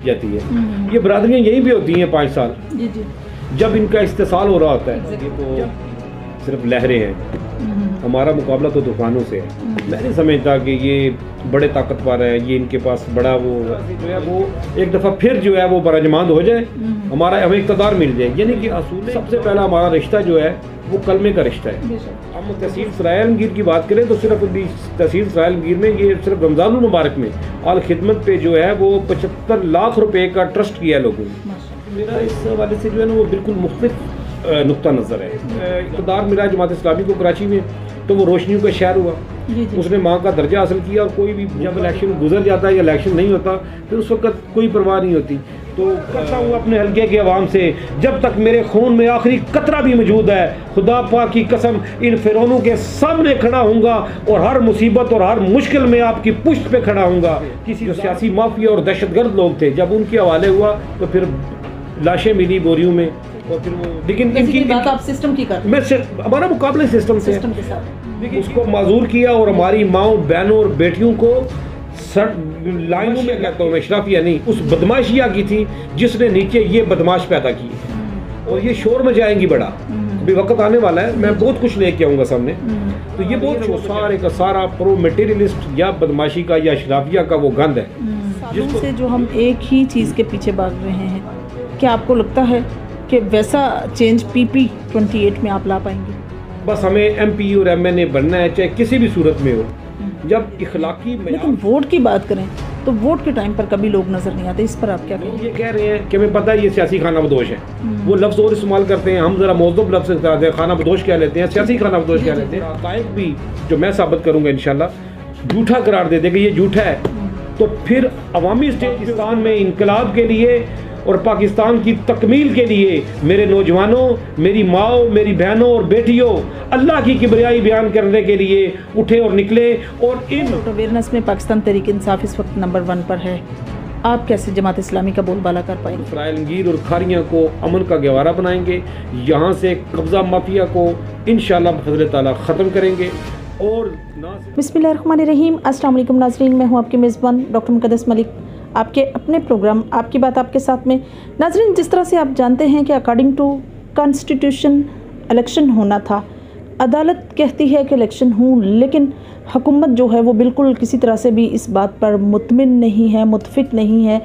जाती है। ये बरादरियाँ यहीं भी होती हैं 5 साल जी जी। जब इनका इस्तेसाल हो रहा होता है। ये तो सिर्फ लहरें हैं, हमारा मुकाबला तो तूफानों से है। मैं नहीं समझता कि ये बड़े ताकतवर हैं, ये इनके पास बड़ा वो जो है वो एक दफ़ा फिर जो है वो बराजमांद हो जाए, हमारा हमें इक़्तिदार मिल जाए। यानी कि असूल सबसे पहला हमारा रिश्ता जो है वो कलमे का रिश्ता है। हम तहसील सराय आलमगीर की बात करें तो सिर्फ तहसील सराय आलमगीर में ये सिर्फ रमज़ानुल मुबारक में आल खिदमत पे जो है वो 75 लाख रुपए का ट्रस्ट किया है लोगों ने। मेरा इस हवाले से जो है ना वो बिल्कुल मुख्तलिफ नुक्ता नज़र है। इक़्तिदार मिला जमात इस्लामी को कराची में तो वो रोशनियों का शहर हुआ, उसने माँ का दर्जा हासिल किया। और कोई भी जब इलेक्शन गुजर जाता है या इलेक्शन नहीं होता फिर उस वक्त कोई परवाह नहीं होती। तो करता हूँ अपने हल्के के अवाम से, जब तक मेरे खून में आखिरी कतरा भी मौजूद है, खुदा पाक की कसम इन फिरौनों के सामने खड़ा हूँगा और हर मुसीबत और हर मुश्किल में आपकी पुष्ट पे खड़ा हूँगा। किसी जो सियासी माफिया और दहशतगर्द लोग थे जब उनके हवाले हुआ तो फिर लाशें मिली बोरियों में। और फिर वो लेकिन इनकी बात आप सिस्टम की कर, मैं हमारा मुकाबला सिस्टम से के साथ उसको माजूर किया और हमारी माओ बहनों और बेटियों को लाइनों में कहता हूँ मैं, शराफिया नहीं, उस बदमाशिया की थी जिसने नीचे ये बदमाश पैदा की। और ये शोर में जाएंगी बड़ा, अभी वक्त आने वाला है, मैं बहुत कुछ लेके आऊँगा सामने। तो ये बहुत सारे का सारा प्रो मटेरियलिस्ट या बदमाशी का या शराफिया का वो गंद है जिससे जो हम एक ही चीज़ के पीछे भाग रहे हैं। क्या आपको लगता है कि वैसा चेंज PP28 में आप ला पाएंगे? बस हमें MP और MNA बनना है, चाहे किसी भी सूरत में हो। जब इखलाकी लेकिन वोट की बात करें तो वोट के टाइम पर कभी लोग नजर नहीं आते, इस पर आप क्या कहेंगे? ये कह रहे हैं कि हमें पता है ये सियासी खाना बदोश है, वो लफ्ज़ और इस्तेमाल करते हैं, हम ज़रा मौजूद लफ्ज़ इस्तेमाल करते हैं, खाना बदोश कह लेते हैं, सियासी खाना बदोश कह लेते हैं। हक़ाइक़ भी जो मैं साबित करूँगा इंशाल्लाह झूठा करार दे देंगे, ये झूठा है तो फिर अवामी स्टेट पाकिस्तान में इनकलाब के लिए और पाकिस्तान की तकमील के लिए मेरे नौजवानों, मेरी माओ, मेरी बहनों और बेटियों अल्लाह की किबरियाई बयान करने के लिए उठे और निकले। और इन अवेयरनेस में पाकिस्तान तहरीक इंसाफ इस वक्त नंबर 1 पर है। आप कैसे जमात इस्लामी का बोलबाला कर पाएंगे? सराय आलमगीर और खारियाँ को अमन का गहवारा बनाएंगे, यहाँ से कब्ज़ा माफिया को इंशाअल्लाह बफ़ज़्ल ताला ख़त्म करेंगे। और बिस्मिल्लाहिर्रहमानिर्रहीम, अस्सलाम वालेकुम नाज़रीन, मैं हूँ आपकी मेज़बान डॉक्टर मुक़द्दस मलिक, आपके अपने प्रोग्राम आपकी बात आपके साथ में। नाज़रीन, जिस तरह से आप जानते हैं कि अकॉर्डिंग टू कॉन्स्टिट्यूशन इलेक्शन होना था, अदालत कहती है कि इलेक्शन हूँ, लेकिन हुकूमत जो है वो बिल्कुल किसी तरह से भी इस बात पर मुतमिन नहीं है, मुतफिक नहीं है।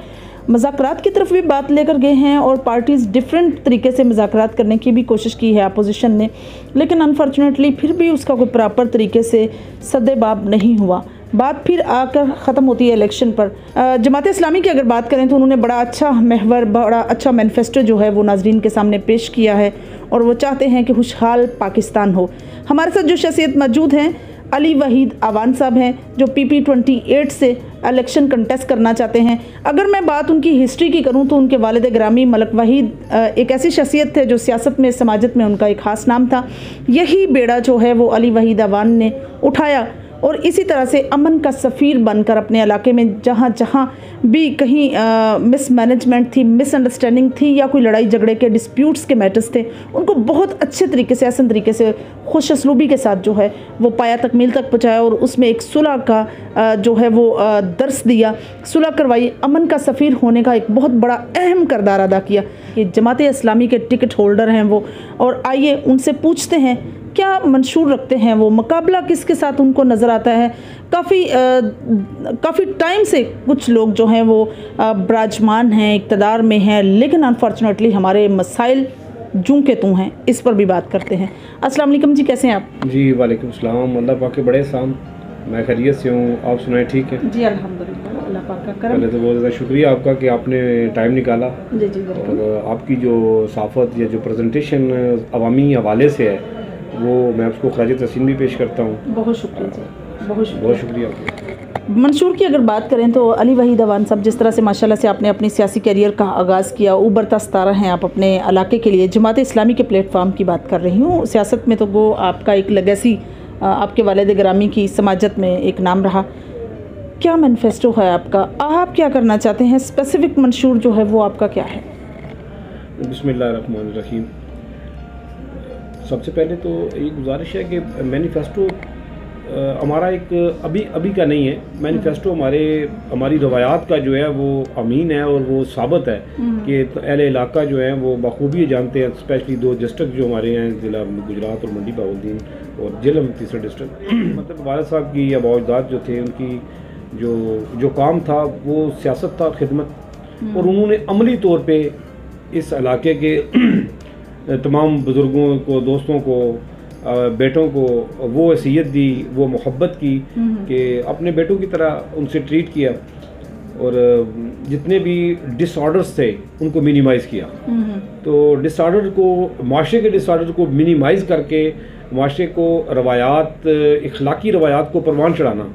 मज़ाकरात की तरफ भी बात लेकर गए हैं और पार्टीज़ डिफरेंट तरीके से मज़ाकरात करने की भी कोशिश की है अपोजिशन ने, लेकिन अनफॉर्चुनेटली फिर भी उसका कोई प्रॉपर तरीके से सद्देबाब नहीं हुआ। बात फिर आकर ख़त्म होती है इलेक्शन पर। जमात इस्लामी की अगर बात करें तो उन्होंने बड़ा अच्छा महवर, बड़ा अच्छा मैनिफेस्टो जो है वो नाजरीन के सामने पेश किया है और वो चाहते हैं कि खुशहाल पाकिस्तान हो। हमारे साथ जो शख्सियत मौजूद हैं, अली वहीद आवान साहब हैं, जो PP28 से इलेक्शन कंटेस्ट करना चाहते हैं। अगर मैं बात उनकी हिस्ट्री की करूं तो उनके वालिद ग्रामी मलक वहीद एक ऐसी शख्सियत थे जो सियासत में, समाजत में उनका एक ख़ास नाम था। यही बेड़ा जो है वो अली वहीद आवान ने उठाया और इसी तरह से अमन का सफ़ीर बनकर अपने इलाके में जहाँ जहाँ भी कहीं मिसमैनेजमेंट थी, मिसअंडरस्टैंडिंग थी या कोई लड़ाई झगड़े के डिस्प्यूट्स के मैटर्स थे, उनको बहुत अच्छे तरीके से, आसान तरीके से, खुश असलूबी के साथ जो है वो पाया तकमील तक पहुँचाया और उसमें एक सुलह का जो है वो दर्स दिया, सुलह करवाई, अमन का सफ़ीर होने का एक बहुत बड़ा अहम किरदार अदा किया। ये जमात इस्लामी के टिकट होल्डर हैं वो, और आइए उनसे पूछते हैं क्या मंशूर रखते हैं वो, मुकाबला किसके साथ उनको नज़र आता है। काफ़ी टाइम से कुछ लोग जो हैं वो बराजमान हैं, इक़्तिदार में हैं, लेकिन अनफॉर्चुनेटली हमारे मसाइल जूं के तू हैं, इस पर भी बात करते हैं। अस्सलाम वालेकुम जी, कैसे हैं आप? जी वालेकुम सलाम, अल्लाह पाक के बड़े साम, मैं खैरियत से हूँ, आप सुनाए ठीक है? जी अल्हम्दुलिल्लाह, अल्लाह पाक का करम। पहले तो बहुत ज़्यादा शुक्रिया आपका कि आपने टाइम निकाला। जी जी बिल्कुल। और आपकी जो साफ़त या जो प्रेजेंटेशन अवामी हवाले से है वो मैं उसको खराज तहसीन भी पेश करता हूँ। बहुत शुक्रिया जी, बहुत शुक्रिया आपका। मंशूर की अगर बात करें तो अली वहीद आवान साहब, जिस तरह से माशाल्लाह से आपने अपनी सियासी कैरियर का आगाज़ किया, उभरता सितारा हैं आप अपने इलाके के लिए। जमात इस्लामी के प्लेटफार्म की बात कर रही हूँ, सियासत में तो वो आपका एक लेगेसी, आपके वालिद ग्रामी की समाजत में एक नाम रहा। क्या मैनिफेस्टो है आपका, आप क्या करना चाहते हैं, स्पेसिफिक मंशूर जो है वो आपका क्या है? बिस्मिल्लाहिर्रहमानिर्रहीम। सबसे पहले तो ये गुजारिश है कि मैनिफेस्टो हमारा एक अभी का नहीं है मैनिफेस्टो, हमारी रवायात का जो है वो अमीन है और वो साबित है कि अहले इलाका जो है वो बखूबी जानते हैं, स्पेशली 2 डिस्ट्रिक्ट जो हमारे हैं, ज़िला गुजरात और मंडी बहाउद्दीन और जिलम 3रा डिस्ट्रिक्ट। मतलब वालिद साहब की या बाउजदाद जो थे उनकी जो काम था वो सियासत था, खिदमत, और उन्होंने अमली तौर पे इस इलाके के तमाम बुज़ुर्गों को, दोस्तों को, बेटों को वो वसीयत दी, वो मोहब्बत की कि अपने बेटों की तरह उनसे ट्रीट किया और जितने भी डिसऑर्डर्स थे उनको मिनिमाइज़ किया। तो डिसऑर्डर को, माशरे के डिसऑर्डर को मिनिमाइज़ करके माशरे को रवायात, इखलाकी रवायात को परवान चढ़ाना,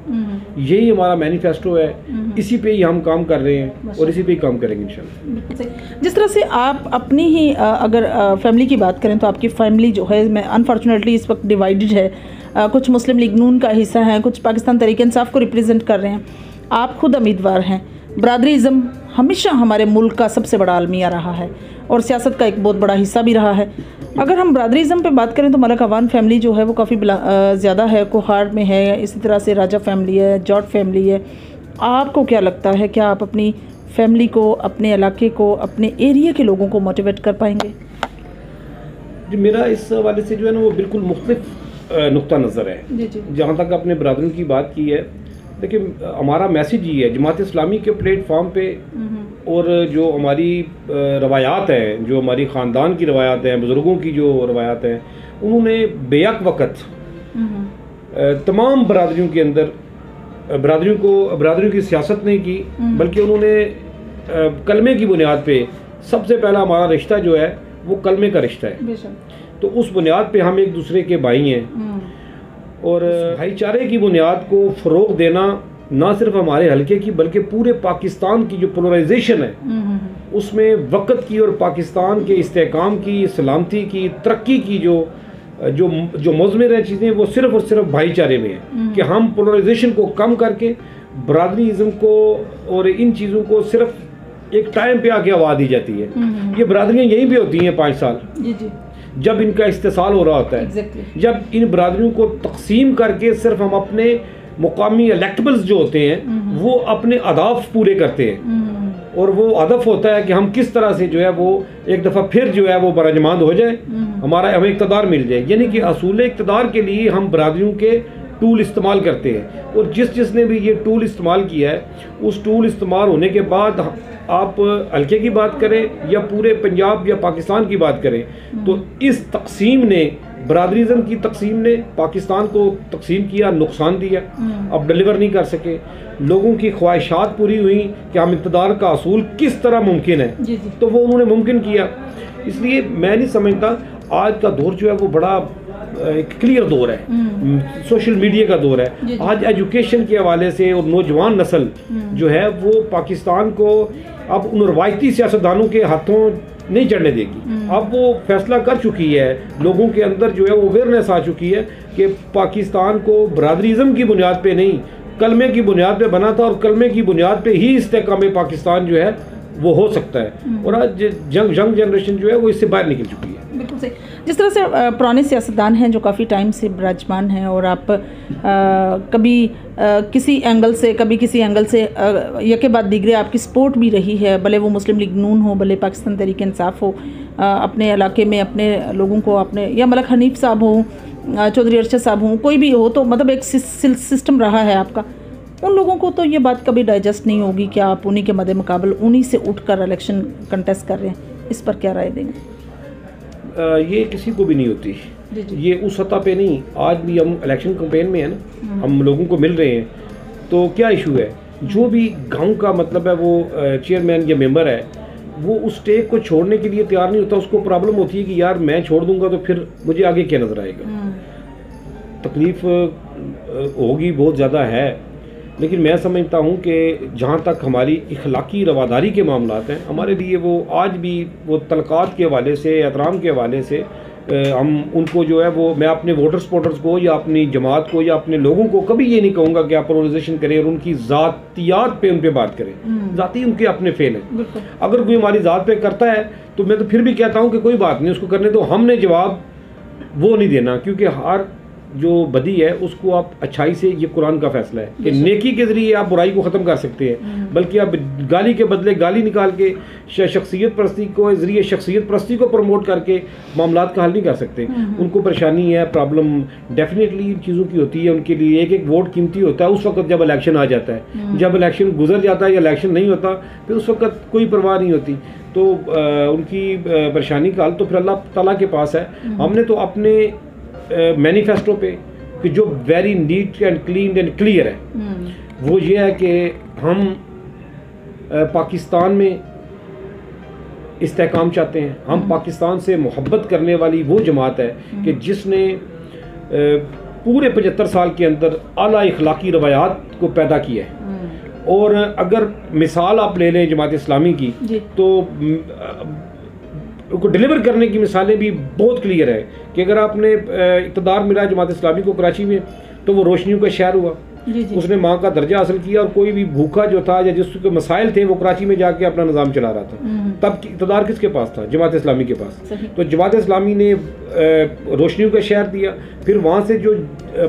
यही हमारा मैनिफेस्टो है। इसी पे ही हम काम कर रहे हैं और इसी पे ही काम करेंगे इंशाल्लाह। जिस तरह से आप अपनी ही अगर फैमिली की बात करें तो आपकी फैमिली जो है, मैं अनफॉर्चुनेटली इस वक्त डिवाइडेड है, कुछ मुस्लिम लीग नून का हिस्सा है, कुछ पाकिस्तान तहरीक इंसाफ को रिप्रेजेंट कर रहे हैं, आप खुद उम्मीदवार हैं। बरादरीज़म हमेशा हमारे मुल्क का सबसे बड़ा अलमिया रहा है और सियासत का एक बहुत बड़ा हिस्सा भी रहा है। अगर हम बरादरीज़म पे बात करें तो मलक अवान फैमिली जो है वो काफ़ी ज़्यादा है, कोहार में है, इसी तरह से राजा फैमिली है, जॉट फैमिली है। आपको क्या लगता है, क्या आप अपनी फैमिली को, अपने इलाके को, अपने एरिया के लोगों को मोटिवेट कर पाएंगे? जी, मेरा इस हवाले से जो है ना वो बिल्कुल मुख्तलिफ नुक्ता नज़र है। जी। जहाँ तक आपने बरादरी की बात की है, देखिए हमारा मैसेज ये है, जमात इस्लामी के प्लेटफॉर्म पे और जो हमारी रवायात हैं, जो हमारी ख़ानदान की रवायात हैं, बुज़ुर्गों की जो रवायात हैं, उन्होंने बेहक वक़्त तमाम बरादरियों के अंदर बरादरियों की सियासत नहीं की, बल्कि उन्होंने कलमे की बुनियाद पे, सबसे पहला हमारा रिश्ता जो है वो कलमे का रिश्ता है। तो उस बुनियाद पे हम एक दूसरे के भाई हैं और भाईचारे की बुनियाद को फ़रोग़ देना ना सिर्फ हमारे हलके की बल्कि पूरे पाकिस्तान की जो पोलराइजेशन है उसमें वक़्त की और पाकिस्तान के इस्तेहकाम की, सलामती की, तरक्की की जो मज़मर है चीज़ें, वो सिर्फ़ और सिर्फ भाईचारे में है कि हम पोलराइजेशन को कम करके बरादरीज़म को और इन चीज़ों को सिर्फ एक टाइम पे आके आवाज़ दी जाती है। ये बरादरियाँ यहीं पे होती हैं 5 साल जब इनका इस्तेसाल हो रहा होता है। जब इन बरादरियों को तकसीम करके सिर्फ हम अपने मुकामी इलेक्टेबल्स जो होते हैं वो अपने अहदाफ पूरे करते हैं और वो हदफ होता है कि हम किस तरह से जो है वो एक दफ़ा फिर जो है वो बराजमांद हो जाए, हमें इक़्तिदार मिल जाए। यानी कि असूल इक़्तिदार के लिए हम बरादरियों के टूल इस्तेमाल करते हैं और जिसने भी ये टूल इस्तेमाल किया है, उस टूल इस्तेमाल होने के बाद आप हल्के की बात करें या पूरे पंजाब या पाकिस्तान की बात करें, तो इस तकसीम ने, बरादरीज़म की तकसीम ने पाकिस्तान को तकसीम किया, नुकसान दिया, अब डिलीवर नहीं कर सके। लोगों की ख्वाहिशात पूरी हुई कि हम इक़्तिदार का असूल किस तरह मुमकिन है, तो वो उन्होंने मुमकिन किया। इसलिए मैं नहीं समझता आज का दौर जो है वो बड़ा एक क्लियर दौर है, सोशल मीडिया का दौर है। आज एजुकेशन के हवाले से और नौजवान नस्ल जो है वो पाकिस्तान को अब उन रवायती सियासतदानों के हाथों नहीं चढ़ने देगी। अब वो फैसला कर चुकी है, लोगों के अंदर जो है वो अवेयरनेस आ चुकी है कि पाकिस्तान को बरादरीज़म की बुनियाद पे नहीं, कलमे की बुनियाद पे बना था और कलमे की बुनियाद पे ही इस्तेहकाम पाकिस्तान जो है वो हो सकता है। और आज यंग जनरेशन जो है वो इससे बाहर निकल चुकी है। बिल्कुल सही। जिस तरह से पुराने सियासतदान हैं जो काफ़ी टाइम से विराजमान हैं और आप कभी किसी एंगल से, कभी किसी एंगल से यके बाद दीगरे आपकी सपोर्ट भी रही है, भले वो मुस्लिम लीग नून हो, भले पाकिस्तान तहरीक इंसाफ हो, अपने इलाके में अपने लोगों को, अपने या मलक हनीफ साहब हो, चौधरी अरशद साहब हों, कोई भी हो, तो मतलब एक सिस्टम रहा है आपका। उन लोगों को तो ये बात कभी डाइजेस्ट नहीं होगी कि आप उन्हीं के मद्दे मुकाबल उन्हीं से उठकर इलेक्शन कंटेस्ट कर रहे हैं। इस पर क्या राय देंगे? ये किसी को भी नहीं होती। ये उस सतह पे नहीं, आज भी हम इलेक्शन कैंपेन में है ना, हम लोगों को मिल रहे हैं, तो क्या इशू है, जो भी गांव का मतलब है वो चेयरमैन या मेंबर है वो उस स्टेक को छोड़ने के लिए तैयार नहीं होता। उसको प्रॉब्लम होती है कि यार मैं छोड़ दूंगा तो फिर मुझे आगे क्या नज़र आएगा। तकलीफ़ होगी, बहुत ज़्यादा है, लेकिन मैं समझता हूँ कि जहाँ तक हमारी इखलाकी रवादारी के मामलात हैं, हमारे लिए वो आज भी वो तलक़ात के हवाले से, एहतराम के हवाले से हम उनको जो है वो, मैं अपने वोटर्स को या अपनी जमात को या अपने लोगों को कभी ये नहीं कहूँगा कि आप पोलराइजेशन करें और उनकी ज़ातियात पे उन पर बात करें। ज़ाती उनके अपने फेल हैं। अगर कोई हमारी ज़ात पे करता है तो मैं तो फिर भी कहता हूँ कि कोई बात नहीं, उसको करने दो। हमने जवाब वो नहीं देना, क्योंकि हर जो बदी है उसको आप अच्छाई से, ये कुरान का फैसला है कि नेकी के ज़रिए आप बुराई को ख़त्म कर सकते हैं, बल्कि आप गाली के बदले गाली निकाल के शख्सियत परस्ती को ज़रिए शख्सियत परस्ती को प्रमोट करके मामलात का हल नहीं कर सकते। उनको परेशानी है, प्रॉब्लम डेफिनेटली इन चीज़ों की होती है, उनके लिए एक एक वोट कीमती होता है। उस वक्त जब इलेक्शन आ जाता है, जब इलेक्शन गुजर जाता है या इलेक्शन नहीं होता, फिर उस वक्त कोई परवाह नहीं होती। तो उनकी परेशानी का हल तो फिर अल्लाह ताला के पास है। हमने तो अपने मैनिफेस्टो पे कि जो very neat and clean and clear है, वो ये है कि हम पाकिस्तान में इस्तेहकाम चाहते हैं। हम पाकिस्तान से मोहब्बत करने वाली वो जमात है कि जिसने पूरे 75 साल के अंदर आला इखलाकी रवायात को पैदा किया है। और अगर मिसाल आप ले लें जमात इस्लामी की, तो उनको डिलीवर करने की मिसालें भी बहुत क्लियर है कि अगर आपने इक़्तिदार मिला जमात इस्लामी को कराची में, तो वो रोशनियों का शहर हुआ। उसने माँ का दर्जा हासिल किया और कोई भी भूखा जो था या जिसके मसाइल थे वो कराची में जाके अपना निज़ाम चला रहा था। तब इक़्तिदार किसके पास था? जमात इस्लामी के पास। तो जमात इस्लामी ने रोशनियों का शहर दिया। फिर वहाँ से जो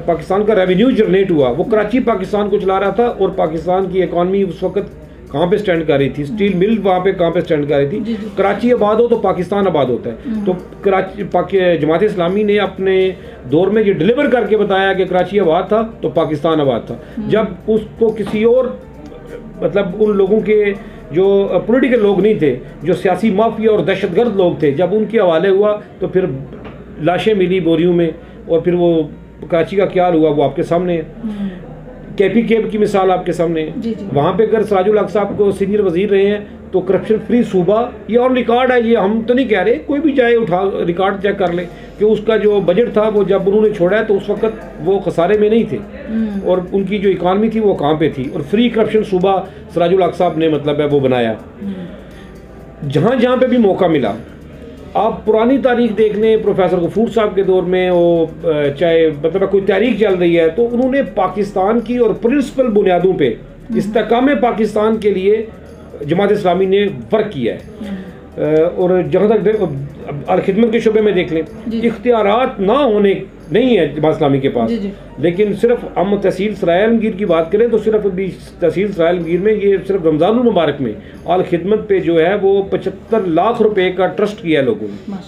पाकिस्तान का रेवेन्यू जनरेट हुआ वो कराची पाकिस्तान को चला रहा था। और पाकिस्तान की इकॉनमी उस वक्त कहाँ पे स्टैंड कर रही थी? स्टील मिल वहाँ पे कहाँ पे स्टैंड कर रही थी? कराची आबाद हो तो पाकिस्तान आबाद होता है। तो कराची जमात इस्लामी ने अपने दौर में ये डिलीवर करके बताया कि कराची आबाद था तो पाकिस्तान आबाद था। जब उसको किसी और मतलब उन लोगों के जो पॉलिटिकल लोग नहीं थे, जो सियासी माफिया और दहशतगर्द लोग थे, जब उनके हवाले हुआ तो फिर लाशें मिली बोरियों में। और फिर वो कराची का क्या हुआ वो आपके सामने है। केपी केब की मिसाल आपके सामने है। वहाँ पे अगर सराजुल हक साहब को सीनियर वजीर रहे हैं तो करप्शन फ्री सूबा, ये ऑन रिकॉर्ड है। ये हम तो नहीं कह रहे, कोई भी चाहे उठा रिकॉर्ड चेक कर ले कि उसका जो बजट था वो जब उन्होंने छोड़ा है तो उस वक्त वो खसारे में नहीं थे और उनकी जो इकॉनमी थी वो कहाँ पे थी। और फ्री करप्शन सूबा सराजुल हक साहब ने मतलब है वो बनाया। जहाँ जहाँ पे भी मौका मिला, आप पुरानी तारीख देख लें, प्रोफेसर गफूर साहब के दौर में वो चाहे मतलब कोई तहरीक चल रही है तो उन्होंने पाकिस्तान की और प्रिंसिपल बुनियादों पे इस्तेकाम पाकिस्तान के लिए जमात इस्लामी ने वर्क किया है। और जहाँ तक अलखिदमत के शुबे में देख लें, इख्तियारात ना होने नहीं है जमात इस्लामी के पास। लेकिन सिर्फ हम तहसील सराय आलमगीर की बात करें तो सिर्फ अभी तहसील सराय आलमगीर में ये सिर्फ रमज़ानुल मुबारक में अलखिदमत पे जो है वो 75 लाख रुपए का ट्रस्ट किया है लोगों ने।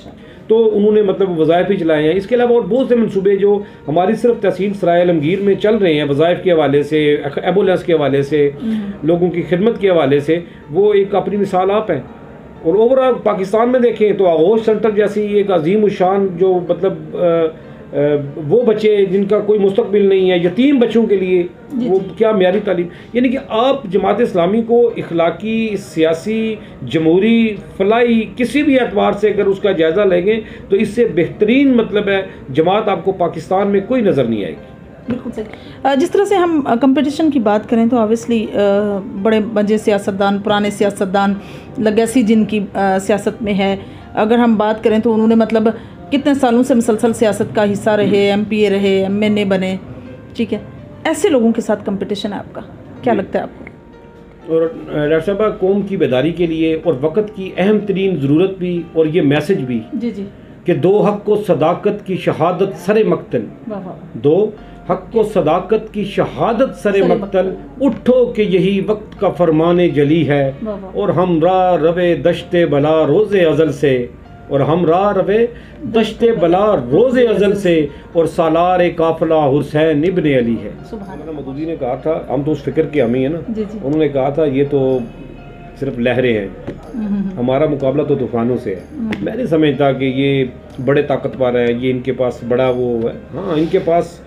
तो उन्होंने मतलब वज़ाइफ ही चलाए हैं। इसके अलावा और बहुत से मनसूबे जो हमारी सिर्फ तहसील सराय आलमगीर में चल रहे हैं, वज़ाइफ के हवाले से, एम्बुलेंस के हवाले से, लोगों की खिदमत के हवाले से, वो एक अपनी मिसाल आप हैं। और ओवरऑल पाकिस्तान में देखें तो आगोश सेंटर जैसी एक अजीम शान जो मतलब वो बच्चे जिनका कोई मुस्तकबिल नहीं है, यतीम बच्चों के लिए वो क्या म्यारी तालीम। यानी कि आप जमात इस्लामी को इखलाकी, सियासी, जमहूरी, फलाई किसी भी एतबार से अगर उसका जायज़ा लेंगे तो इससे बेहतरीन मतलब है जमात आपको पाकिस्तान में कोई नज़र नहीं आएगी। बिल्कुल सही। जिस तरह से हम कंपटीशन की बात करें तो ऑब्वियसली बड़े बंजे सियासतदान, पुराने सियासतदान, लेगेसी जिनकी सियासत में है, अगर हम बात करें तो उन्होंने मतलब कितने सालों से मुसलसल सियासत का हिस्सा रहे, एमपीए रहे, एमएनए बने, ठीक है, ऐसे लोगों के साथ कंपटीशन है आपका, क्या लगता है आपको? और डॉक्टर साहब, कौम की बेदारी के लिए और वक्त की अहम तरीन ज़रूरत भी और ये मैसेज भी जी कि दो हक को सदाकत की शहादत सरे मक्तल, दो हक को सदाकत की शहादत सरे मक्तल, उठो कि यही वक्त का फरमाने जली है। और हम रा रवे दश्ते बला रोज़े अज़ल से, और हम रा रवे दश्ते बला रोज़े अज़ल से, और सालार काफिला हुसैन इब्ने अली है। मदूदी ने कहा था, हम तो उस फिक्र के हामी है ना, उन्होंने कहा था ये तो सिर्फ लहरें हैं, हमारा मुकाबला तो तूफानों से है। मैं नहीं समझता कि ये बड़े ताकतवर हैं, ये इनके पास बड़ा वो है। हाँ, इनके पास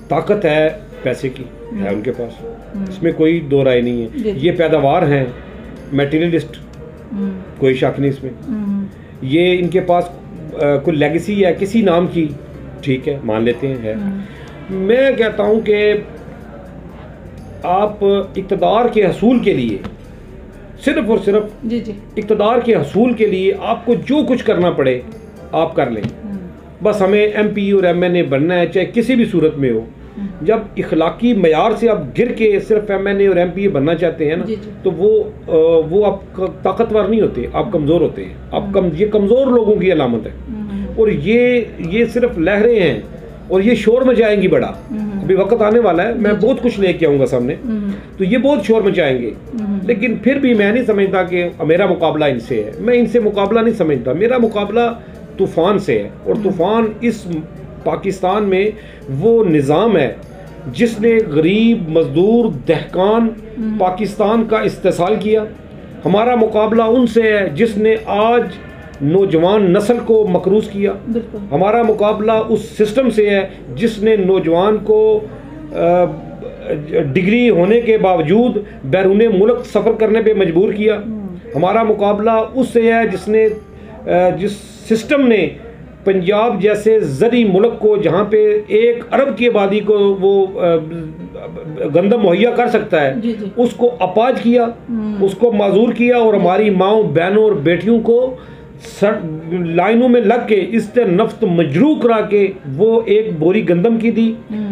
ताकत है, पैसे की है उनके पास, इसमें कोई दो राय नहीं है। ये पैदावार हैं, मटेरियलिस्ट, कोई शक नहीं इसमें। ये इनके पास कोई लेगेसी है किसी नाम की, ठीक है, मान लेते हैं है। मैं कहता हूँ कि आप इक़्तिदार के हसूल के लिए, सिर्फ और सिर्फ इक़्तिदार के हसूल के लिए आपको जो कुछ करना पड़े आप कर लें। बस हमें एमपी और एमएनए बनना है, चाहे किसी भी सूरत में हो। जब इखलाकी मयार से आप गिर के सिर्फ एमएनए और एमपीए बनना चाहते हैं ना, तो वो आप ताकतवर नहीं होते, आप कमज़ोर होते हैं। आप ये कमज़ोर लोगों की अलामत है। और ये सिर्फ लहरें हैं और ये शोर मचाएंगी बड़ा। अभी वक्त आने वाला है, मैं बहुत कुछ लेके आऊँगा सामने, तो ये बहुत शोर मचाएंगे। लेकिन फिर भी मैं नहीं समझता कि मेरा मुकाबला इनसे है, मैं इनसे मुकाबला नहीं समझता। मेरा मुकाबला तूफ़ान से है, और तूफ़ान इस पाकिस्तान में वो निज़ाम है जिसने गरीब, मजदूर, दहकान पाकिस्तान का इस्तेसाल किया। हमारा मुकाबला उनसे है जिसने आज नौजवान नस्ल को मकरूज़ किया। हमारा मुकाबला उस सिस्टम से है जिसने नौजवान को डिग्री होने के बावजूद बैरून मुल्क सफ़र करने पे मजबूर किया। हमारा मुकाबला उससे है जिस सिस्टम ने पंजाब जैसे ज़री मुल्क को, जहाँ पे 1 अरब की आबादी को वो गंदम मुहैया कर सकता है, जी। उसको अपाज किया, उसको माजूर किया, और हमारी माओ, बहनों और बेटियों को लाइनों में लग के इस नफ्त मजरू करा के वो 1 बोरी गंदम की दी,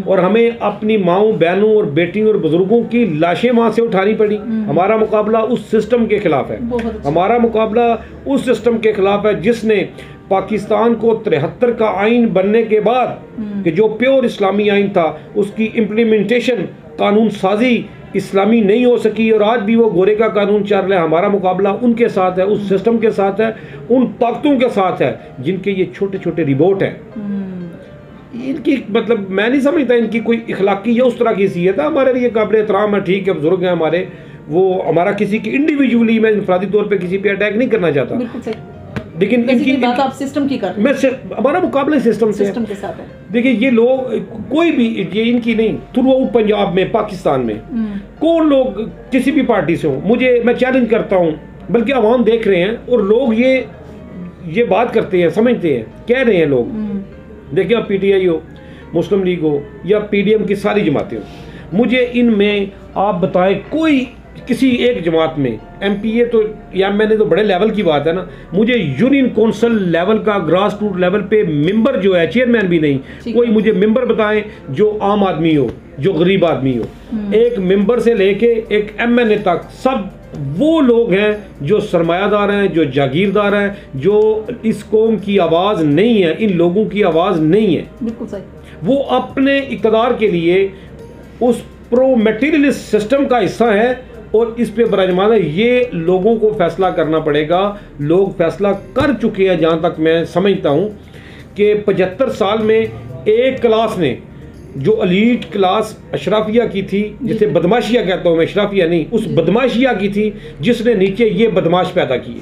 और हमें अपनी माओ, बहनों और बेटियों और बुजुर्गों की लाशें वहाँ से उठानी पड़ी। हमारा मुकाबला उस सिस्टम के खिलाफ है। हमारा मुकाबला उस सिस्टम के खिलाफ है जिसने पाकिस्तान को 73 का आइन बनने के बाद, कि जो प्योर इस्लामी आइन था, उसकी इम्प्लीमेंटेशन, कानून साजी इस्लामी नहीं हो सकी, और आज भी वो गोरे का कानून चल रहा है। हमारा मुकाबला उनके साथ है, उस सिस्टम के साथ है, उन ताकतों के साथ है जिनके ये छोटे छोटे रिबोट हैं। इनकी मतलब मैं नहीं समझता इनकी कोई इखलाकी या उस तरह की हैसियत है। हमारे लिए काबिल एहतराम है, ठीक है, बुजुर्ग हैं हमारे, वो हमारा किसी की इंडिविजुअली, मैं इंफरादी तौर पे किसी पे अटैक नहीं करना चाहता, लेकिन इनकी बात आप सिस्टम की कर रहे हैं। हमारा मुकाबला सिस्टम के साथ है। देखिए, ये लोग कोई भी, ये इनकी नहीं, थ्रू आउट पंजाब में, पाकिस्तान में कौन लोग किसी भी पार्टी से हो, मैं चैलेंज करता हूँ, बल्कि आवाम देख रहे हैं और लोग ये बात करते हैं, समझते हैं, कह रहे हैं लोग। देखिए, आप PTI हो, मुस्लिम लीग हो, या PDM की सारी जमातें हो, मुझे इनमें आप बताएं कोई किसी एक जमात में MPA तो या मैंने तो बड़े लेवल की बात है ना, मुझे यूनियन काउंसिल लेवल का, ग्रास रूट लेवल पे मेंबर जो है, चेयरमैन भी नहीं, कोई मुझे मेंबर बताएं जो आम आदमी हो, जो गरीब आदमी हो। एक मेंबर से लेके एक MNA तक सब वो लोग हैं जो सरमायादार हैं, जो जागीरदार हैं, जो इस कौम की आवाज़ नहीं है, इन लोगों की आवाज़ नहीं है। बिल्कुल सही। वो अपने इक़्तिदार के लिए उस प्रो मटेरियलिस्ट सिस्टम का हिस्सा है, और इस पे बराजमान है। ये लोगों को फैसला करना पड़ेगा। लोग फैसला कर चुके हैं, जहाँ तक मैं समझता हूँ, कि 75 साल में एक क्लास ने, जो अलीट क्लास अशराफिया की थी, जिसे बदमाशिया कहता हूँ मैं, अशराफिया नहीं, उस बदमाशिया की थी जिसने नीचे ये बदमाश पैदा किए,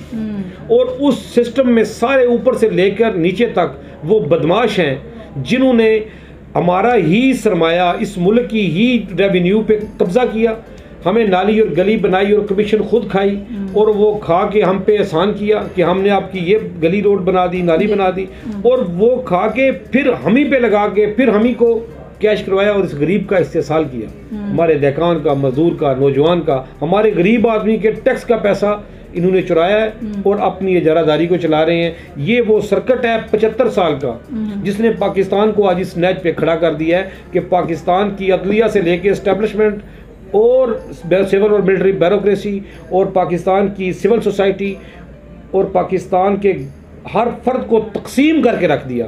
और उस सिस्टम में सारे ऊपर से लेकर नीचे तक वो बदमाश हैं जिन्होंने हमारा ही सरमाया, इस मुल्क की ही रेवेन्यू पे कब्जा किया, हमें नाली और गली बनाई और कमीशन खुद खाई, और वो खा के हम पे एहसान किया कि हमने आपकी ये गली रोड बना दी, नाली बना दी, और वो खा के फिर हम ही पे लगा के फिर हम ही को कैश करवाया और इस गरीब का इस्तेसाल किया, हमारे दहकान का, मजदूर का, नौजवान का, हमारे गरीब आदमी के टैक्स का पैसा इन्होंने चुराया है और अपनी इजारादारी को चला रहे हैं। ये वो सर्कट है 75 साल का जिसने पाकिस्तान को आज इस नैच पे खड़ा कर दिया है कि पाकिस्तान की अदलिया से लेके एस्टेब्लिशमेंट और सिविल और मिलिट्री ब्यूरोक्रेसी और पाकिस्तान की सिविल सोसाइटी और पाकिस्तान के हर फर्द को तकसीम करके रख दिया,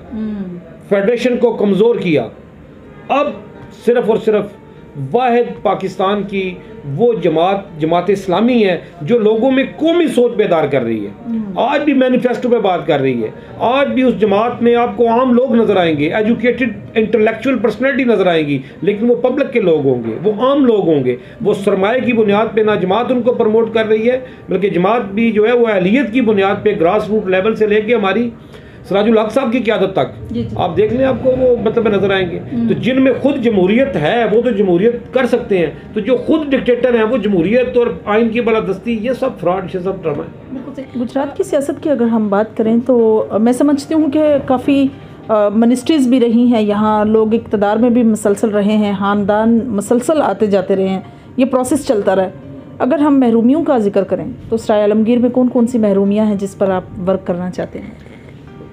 फेडरेशन को कमज़ोर किया। अब सिर्फ और सिर्फ वाहिद पाकिस्तान की वो जमात इस्लामी है जो लोगों में कौमी सोच बेदार कर रही है। आज भी मैनिफेस्टो पे बात कर रही है। आज भी उस जमात में आपको आम लोग नज़र आएंगे, एजुकेटेड इंटेलेक्चुअल पर्सनैलिटी नज़र आएंगी, लेकिन वो पब्लिक के लोग होंगे, वो आम लोग होंगे। वो सरमाए की बुनियाद पे ना जमात उनको प्रमोट कर रही है, बल्कि जमात भी जो है वो अहलियत की बुनियाद पे ग्रास रूट लेवल से लेके हमारी सिराजुल हक साहब की क़यादत तक आप देख लें, आपको वो मतलब नजर आएंगे। तो जिनमें खुद जमहूरियत है वो तो जमहूरियत कर सकते हैं, तो जो खुद डिक्टेटर हैं वो जमहूरियत और आइन की बालादस्ती, ये सब फ्रॉड, ये सब ड्रामा है। गुजरात की सियासत की अगर हम बात करें तो मैं समझती हूँ कि काफ़ी मिनिस्ट्रीज़ भी रही हैं यहाँ, लोग इक़्तिदार में भी मुसलसल रहे हैं, ख़ानदान मुसलसल आते जाते रहे हैं, ये प्रोसेस चलता रहा। अगर हम महरूमियों का जिक्र करें तो सराय आलमगीर में कौन कौन सी महरूमियाँ हैं जिस पर आप वर्क करना चाहते हैं?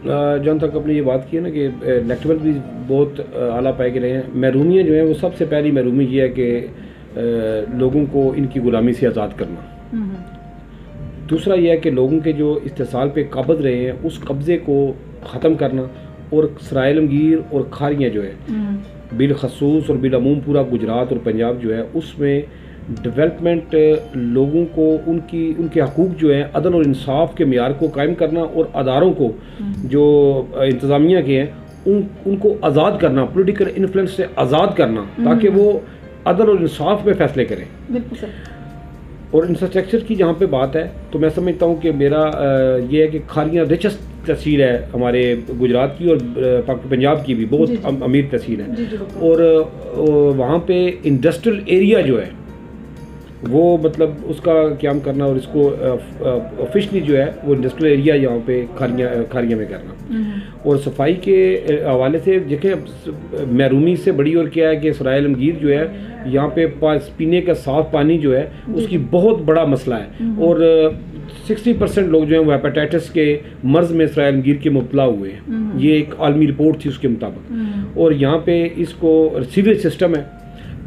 जहाँ तक आपने ये बात की है ना कि इलेक्टेबल भी बहुत आला पाए के रहे हैं। महरूमियाँ जो हैं वो सबसे पहली महरूमी ये है कि लोगों को इनकी ग़ुलामी से आज़ाद करना। दूसरा यह है कि लोगों के जो इस्तेसाल पे काबज़ रहे हैं उस कब्ज़े को ख़त्म करना, और सराय आलमगीर और खारियाँ जो है बिलखसूस और बिलअमूम पूरा गुजरात और पंजाब जो है उसमें डेवलपमेंट, लोगों को उनके हकूक़ जो है अदल और इंसाफ के मियार को कायम करना, और अदारों को जो इंतज़ामिया के हैं उनको आज़ाद करना, पॉलिटिकल इन्फ्लुएंस से आज़ाद करना, ताकि वो अदल और इंसाफ में फ़ैसले करें। बिल्कुल सर। और इंफ्रास्ट्रक्चर की जहाँ पे बात है तो मैं समझता हूँ कि मेरा ये है कि खारियाँ रिचेस्ट तहसील है हमारे गुजरात की, और पंजाब की भी बहुत अमीर तहसील है। और वहाँ पे इंडस्ट्रियल एरिया जो है वो मतलब उसका क्याम करना, और इसको ऑफिशली जो है वो इंडस्ट्रियल एरिया यहाँ पे खारियाँ में करना। और सफाई के हवाले से देखें, महरूमी से बड़ी और क्या है कि सराय आलमगीर जो है यहाँ पे पीने का साफ़ पानी जो है उसकी बहुत बड़ा मसला है, और 60% लोग जो हैं वो हेपेटाइटिस के मर्ज़ में सराय आलमगीर के मुबतला हुए हैं। ये एक आलमी रिपोर्ट थी उसके मुताबिक। और यहाँ पे इसको सीवेज सिस्टम है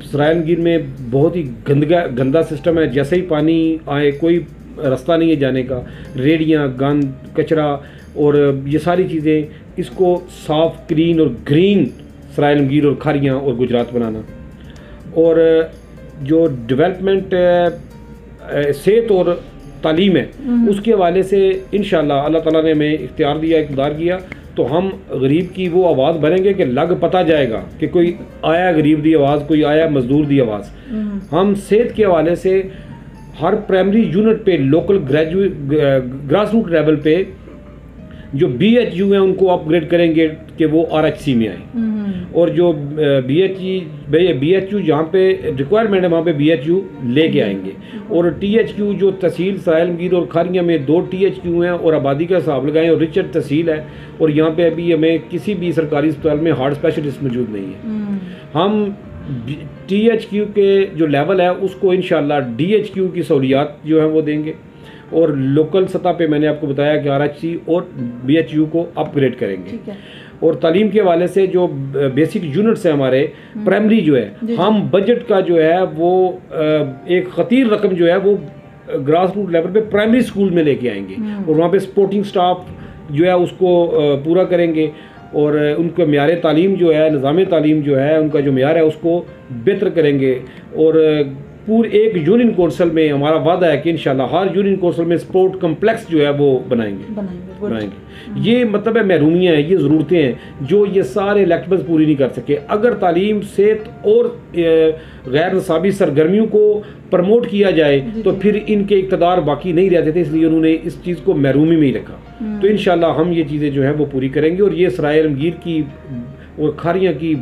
सराय आलमगीर में, बहुत ही गंदा सिस्टम है। जैसे ही पानी आए कोई रास्ता नहीं है जाने का, रेडियाँ, गंद, कचरा और ये सारी चीज़ें, इसको साफ़, क्लीन और ग्रीन सराय आलमगीर और खारियाँ और गुजरात बनाना। और जो डेवलपमेंट सेहत और तालीम है उसके हवाले से इंशाअल्लाह अल्लाह ताला ने हमें इख्तियार दिया, इक़्तिदार किया, तो हम गरीब की वो आवाज़ बनेंगे कि लग पता जाएगा कि कोई आया गरीब दी आवाज़, कोई आया मजदूर दी आवाज़। हम सेहत के हवाले से हर प्राइमरी यूनिट पे, लोकल ग्रास रूट लेवल पे जो BHU हैं उनको अपग्रेड करेंगे कि वो RHC में आए, और जो BHU जहाँ पे रिक्वायरमेंट है वहाँ पे BHU लेके आएंगे। और THQ जो तहसील सराय आलमगीर और खारियाँ में 2 THQ हैं, और आबादी का हिसाब लगाएं, और रिचर्ड तहसील है, और यहाँ पे अभी हमें किसी भी सरकारी अस्पताल में हार्ट स्पेशलिस्ट मौजूद नहीं है। हम THQ के जो लेवल है उसको इंशाल्लाह DHQ की सहूलियात जो है वो देंगे, और लोकल सतह पे मैंने आपको बताया कि RHC और BHU को अपग्रेड करेंगे। और तालीम के हवाले से जो बेसिक यूनिट्स हैं हमारे प्राइमरी जो है, हम बजट का जो है वो एक खतीर रकम जो है वो ग्रास रूट लेवल पे प्राइमरी स्कूल में लेके आएंगे, और वहाँ पे सपोर्टिंग स्टाफ जो है उसको पूरा करेंगे, और उनका म्यार तालीम जो है, निज़ाम तालीम जो है, उनका जो म्यार है उसको बेहतर करेंगे। और पूरे एक यूनियन कौंसल में हमारा वादा है कि इंशाल्लाह हर यूनियन कौंसल में स्पोर्ट कम्प्लेक्स जो है वो बनाएंगे। ये मतलब है महरूमियाँ हैं, ये ज़रूरतें हैं जो ये सारे इलेक्टबल्स पूरी नहीं कर सके। अगर तालीम, सेहत और गैर नसाबी सरगर्मियों को प्रमोट किया जाए तो फिर इनके इक़्तिदार बाकी नहीं रहते थे, इसलिए उन्होंने इस चीज़ को महरूमी में ही रखा। तो इंशाल्लाह हम ये चीज़ें जो हैं वो पूरी करेंगे, और ये सराय आलमगीर की और खारियाँ की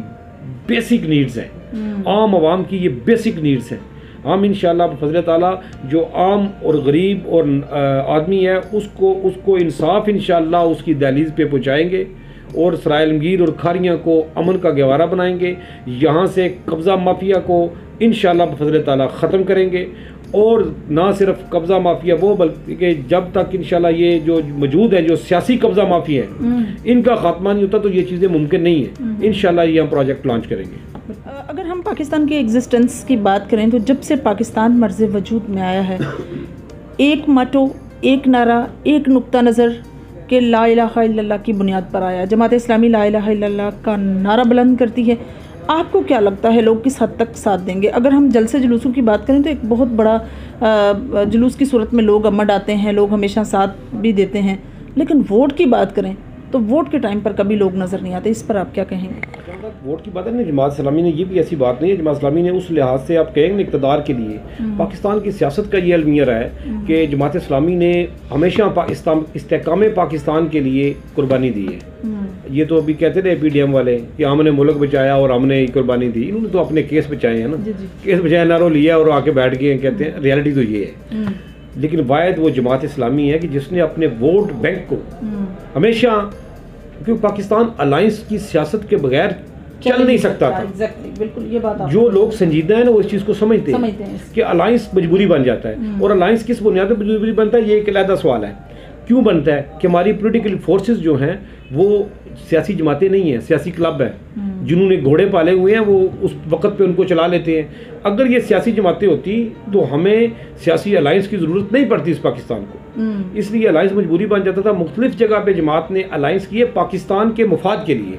बेसिक नीड्स हैं, आम आवाम की ये बेसिक नीड्स हैं। हम इंशाअल्लाह फज़ल ताला जो आम और गरीब और आदमी है उसको इंसाफ इंशाअल्लाह उसकी दहलीज़ पे पहुँचाएँगे, और सराय आलमगीर और खारियाँ को अमन का गहवारा बनाएंगे। यहाँ से कब्ज़ा माफिया को इंशाअल्लाह फज़ल ताला ख़त्म करेंगे, और ना सिर्फ कब्ज़ा माफिया वो, बल्कि जब तक इंशाल्लाह ये जो मौजूद है जो सियासी कब्ज़ा माफिया हैं इनका खात्मा नहीं होता तो ये चीज़ें मुमकिन नहीं है। इंशाल्लाह ये हम प्रोजेक्ट लॉन्च करेंगे। अगर हम पाकिस्तान के एग्जिस्टेंस की बात करें तो जब से पाकिस्तान मर्ज़ वजूद में आया है, एक मोटो, एक नारा, एक नुक्ता नज़र के ला इलाहा इल्लल्लाह की बुनियाद पर आया। जमात इस्लामी ला इलाहा इल्लल्लाह का नारा बुलंद करती है। आपको क्या लगता है लोग किस हद तक साथ देंगे? अगर हम जलसे जुलूसों की बात करें तो एक बहुत बड़ा जुलूस की सूरत में लोग अमड आते हैं, लोग हमेशा साथ भी देते हैं, लेकिन वोट की बात करें तो वोट के टाइम पर कभी लोग नज़र नहीं आते। इस पर आप क्या कहेंगे? वोट की बात है ना, जमात इस्लामी ने ये भी ऐसी बात नहीं है, जमात इस्लामी ने उस लिहाज से आप कहेंगे इक़्तिदार के लिए पाकिस्तान की सियासत का ये अलमिया रहा है कि जमात इस्लामी ने हमेशा इस्तेकाम पाकिस्तान के लिए कुर्बानी दी है। ये तो अभी कहते थे PDM वाले कि हमने मुल्क बचाया और हमने कुर्बानी दी, इन्होंने तो अपने केस बचाए हैं ना, केस बचाए नारों लिया और आके बैठ गए, कहते हैं रियलिटी तो ये है। लेकिन वायद वो जमात इस्लामी है कि जिसने अपने वोट बैंक को हमेशा, क्योंकि पाकिस्तान अलायंस की सियासत के बगैर चल नहीं सकता था। बिल्कुल ये बात जो लोग संजीदा है ना वो इस चीज़ को समझते हैं कि अलायंस मजबूरी बन जाता है, और अलायंस किस बुनियाद पर मजबूरी बनता है ये एक अलग सवाल है। क्यों बनता है कि हमारी पॉलिटिकल फोर्सेस जो हैं वो सियासी जमातें नहीं हैं, सियासी क्लब हैं जिन्होंने घोड़े पाले हुए हैं, वो उस वक्त पे उनको चला लेते हैं। अगर ये सियासी जमातें होती तो हमें सियासी अलायंस की ज़रूरत नहीं पड़ती इस पाकिस्तान को। इसलिए अलायंस मजबूरी बन जाता था। मुख्तलिफ जगह पे जमात ने अलायंस किए पाकिस्तान के मफाद के लिए,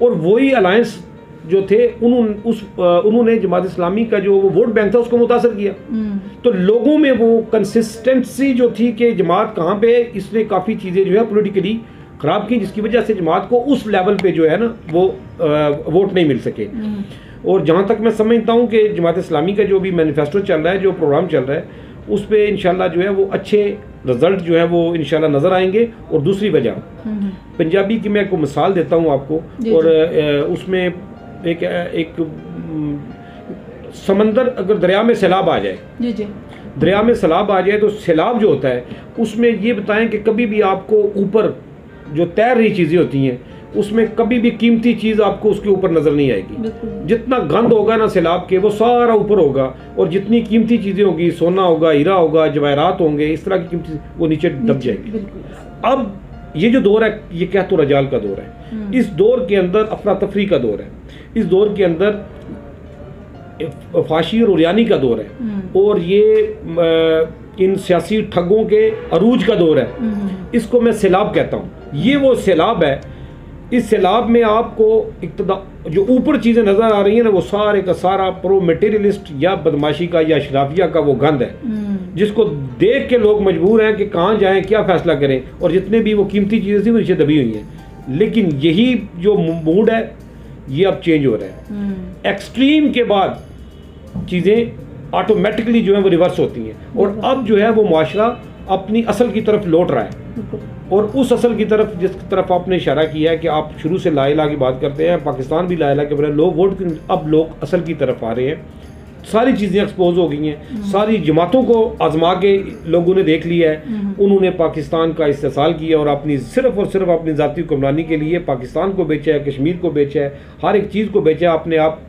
और वही अलायंस जो थे उन्होंने जमात इस्लामी का जो वो वोट बैंक था उसको मुतासर किया। तो लोगों में वो कंसिस्टेंसी जो थी कि जमात कहाँ पे, इसने काफ़ी चीज़ें जो है पॉलिटिकली ख़राब की, जिसकी वजह से जमात को उस लेवल पे जो है ना वो वोट नहीं मिल सके। और जहाँ तक मैं समझता हूँ कि जमात इस्लामी का जो भी मैनिफेस्टो चल रहा है, जो प्रोग्राम चल रहा है, उस पर इंशाल्लाह जो है वो अच्छे रिजल्ट जो है वो इंशाल्लाह नज़र आएंगे। और दूसरी वजह पंजाबी की मैं एक मिसाल देता हूँ आपको, और उसमें एक समंदर, अगर दरिया में सैलाब आ जाए, दरिया में सैलाब आ जाए तो सैलाब जो होता है उसमें ये बताएं कि कभी भी आपको ऊपर जो तैर रही चीज़ें होती हैं उसमें कभी भी कीमती चीज़ आपको उसके ऊपर नज़र नहीं आएगी। जितना गंद होगा ना सैलाब के, वो सारा ऊपर होगा, और जितनी कीमती चीज़ें होगी, सोना होगा, हीरा होगा, जवाहरात होंगे, इस तरह की कीमती, वो नीचे दब जाएंगी। अब ये जो दौर है, ये कहत व रजाल का दौर है। इस दौर के अंदर अफरा तफरी का दौर है, इस दौर के अंदर फाशी और उरियानी का दौर है, और ये इन सियासी ठगों के अरूज का दौर है। इसको मैं सैलाब कहता हूँ। ये वो सैलाब है, इस सैलाब में आपको इक्तदा जो ऊपर चीज़ें नज़र आ रही हैं ना, वो सारे का सारा प्रो मटेरियलिस्ट या बदमाशी का या शराफिया का वो गंद है, जिसको देख के लोग मजबूर हैं कि कहाँ जाएं, क्या फैसला करें, और जितने भी वो कीमती चीज़ें थी वो नीचे दबी हुई हैं। लेकिन यही जो मूड है ये अब चेंज हो रहा है। एक्सट्रीम के बाद चीज़ें ऑटोमेटिकली जो है वो रिवर्स होती हैं, और अब जो है वो मुआशरा अपनी असल की तरफ लौट रहा है। और उस असल की तरफ, जिस तरफ आपने इशारा किया है कि आप शुरू से ला इलाहा की बात करते हैं, पाकिस्तान भी ला इलाहा के बजाय लोग वोट, अब लोग असल की तरफ आ रहे हैं। सारी चीज़ें एक्सपोज हो गई हैं, सारी जमातों को आजमा के लोगों ने देख लिया है। उन्होंने पाकिस्तान का इस्तेसाल किया और अपनी सिर्फ और सिर्फ अपनी ज़ाती हुक्मरानी के लिए पाकिस्तान को बेचा है, कश्मीर को बेचा है, हर एक चीज़ को बेचा है अपने आप,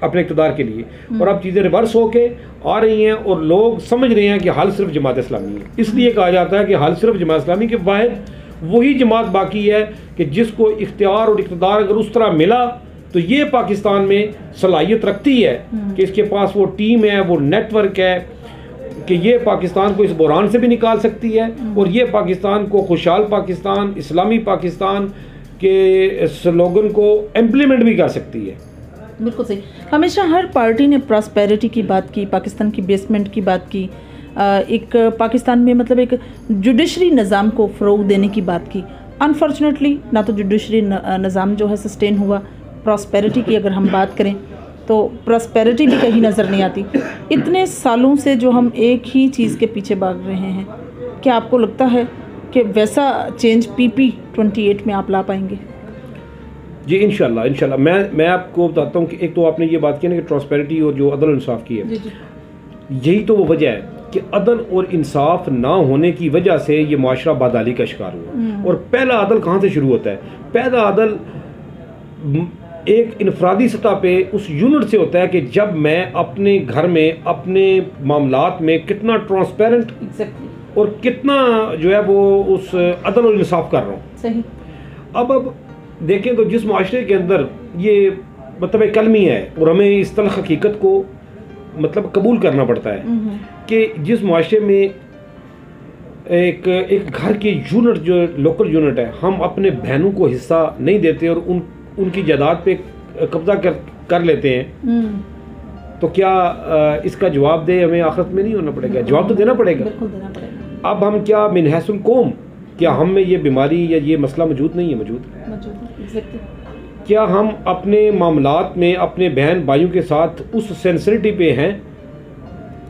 अपने इक़्तिदार के लिए। और अब चीज़ें रिवर्स होके आ रही हैं, और लोग समझ रहे हैं कि हल सिर्फ जमात इस्लामी है। इसलिए कहा जाता है कि हल सिर्फ जमात इस्लामी के वाहिद वही जमात बाकी है कि जिसको इख्तियार और इक़्तिदार अगर उस तरह मिला तो ये पाकिस्तान में सलाहियत रखती है कि इसके पास वो टीम है, वो नेटवर्क है, कि ये पाकिस्तान को इस बुरान से भी निकाल सकती है, और ये पाकिस्तान को खुशहाल पाकिस्तान, इस्लामी पाकिस्तान के स्लोगन को इम्प्लीमेंट भी कर सकती है। बिल्कुल सही। हमेशा हर पार्टी ने प्रॉस्पेरिटी की बात की, पाकिस्तान की बेसमेंट की बात की, एक पाकिस्तान में मतलब एक जुडिशरी निज़ाम को फ़रोग देने की बात की। अनफॉर्चुनेटली ना तो जुडिशरी निज़ाम जो है सस्टेन हुआ। प्रॉस्पेरिटी की अगर हम बात करें तो प्रॉस्पेरिटी भी कहीं नज़र नहीं आती। इतने सालों से जो हम एक ही चीज़ के पीछे भाग रहे हैं, क्या आपको लगता है कि वैसा चेंज PP28 में आप ला पाएंगे? जी इंशाल्लाह मैं आपको बताता हूँ कि एक तो आपने ये बात की ना कि ट्रांसपेरेंटी और जो अदल इंसाफ की है, यही तो वो वजह है कि अदल और इंसाफ ना होने की वजह से ये मुआशरा बदहाली का शिकार हुआ। और पहला अदल कहाँ से शुरू होता है? पहला अदल एक इनफरादी सतह पे उस यूनिट से होता है कि जब मैं अपने घर में, अपने मामलात में कितना ट्रांसपेरेंट और कितना जो है वो उस अदल और इंसाफ कर रहा हूँ। सही। अब देखें तो जिस माशरे के अंदर ये मतलब एक कलमी है, और हमें इस तल्ख हकीकत को मतलब कबूल करना पड़ता है कि जिस माशरे में एक घर के यूनिट जो लोकल यूनिट है, हम अपने बहनों को हिस्सा नहीं देते और उनकी जायदाद पे कब्जा कर लेते हैं, तो क्या इसका जवाब दे हमें आखिरत में नहीं होना पड़ेगा? जवाब तो देना पड़ेगा। अब हम क्या मिनहसुल कौम, क्या हम में ये बीमारी या ये मसला मौजूद नहीं है? मौजूद है। क्या हम अपने मामलात में अपने बहन भाइयों के साथ उस सेंसिटिविटी पे हैं?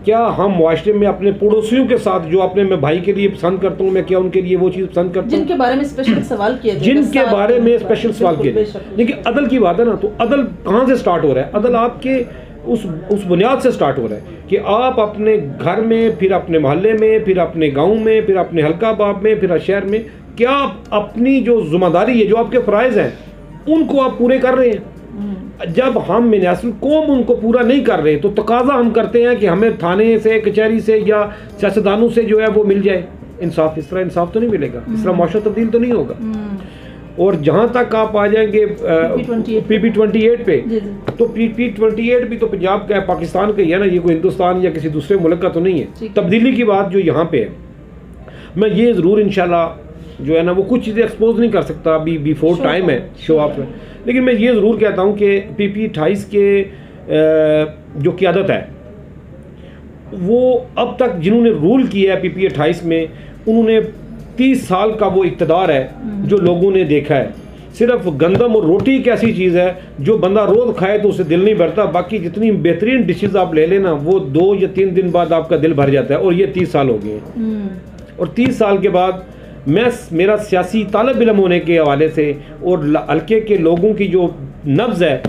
क्या हम मुआशरे में अपने पड़ोसियों के साथ जो अपने मैं भाई के लिए पसंद करता हूँ, मैं क्या उनके लिए वो चीज़ पसंद करता हूँ जिनके बारे में स्पेशल सवाल किए, जिनके बारे में स्पेशल सवाल किए? देखिए अदल की बात है ना, तो अदल कहाँ से स्टार्ट हो रहा है? अदल आपके उस बुनियाद से स्टार्ट हो रहा है कि आप अपने घर में, फिर अपने मोहल्ले में, फिर अपने गांव में, फिर अपने हल्का बाब में, फिर शहर में, क्या आप अपनी जो जिम्मेदारी है, जो आपके फ़राइज़ हैं, उनको आप पूरे कर रहे हैं? जब हम मिनासुल कौम उनको पूरा नहीं कर रहे तो तकाजा हम करते हैं कि हमें थाने से, कचहरी से या सियासतदानों से जो है वो मिल जाए इंसाफ। इस तरह इंसाफ तो नहीं मिलेगा, इस तरह माशरा तब्दील तो नहीं होगा। और जहाँ तक आप आ जाएंगे PP28 पे, तो PP28 भी तो पंजाब का है, पाकिस्तान का ही है ना, ये कोई हिंदुस्तान या किसी दूसरे मुल्क का तो नहीं है। तब्दीली की बात जो यहाँ पे है, मैं ये ज़रूर इंशाल्लाह जो है ना वो कुछ चीज़ें एक्सपोज नहीं कर सकता अभी, बिफोर टाइम है शो ऑफ में, लेकिन मैं ये ज़रूर कहता हूँ कि PP28 के जो क़यादत है वो अब तक जिन्होंने रूल किया है PP28 में, उन्होंने 30 साल का वो इक़्तिदार है जो लोगों ने देखा है। सिर्फ गंदम और रोटी एक ऐसी चीज़ है जो बंदा रोज़ खाए तो उसे दिल नहीं भरता, बाकी जितनी बेहतरीन डिशेज़ आप ले लेना वो 2 या 3 दिन बाद आपका दिल भर जाता है, और ये 30 साल हो गए हैं। और 30 साल के बाद मेरा सियासी तालिब इल्म होने के हवाले से और हल्के के लोगों की जो नब्ज़ है,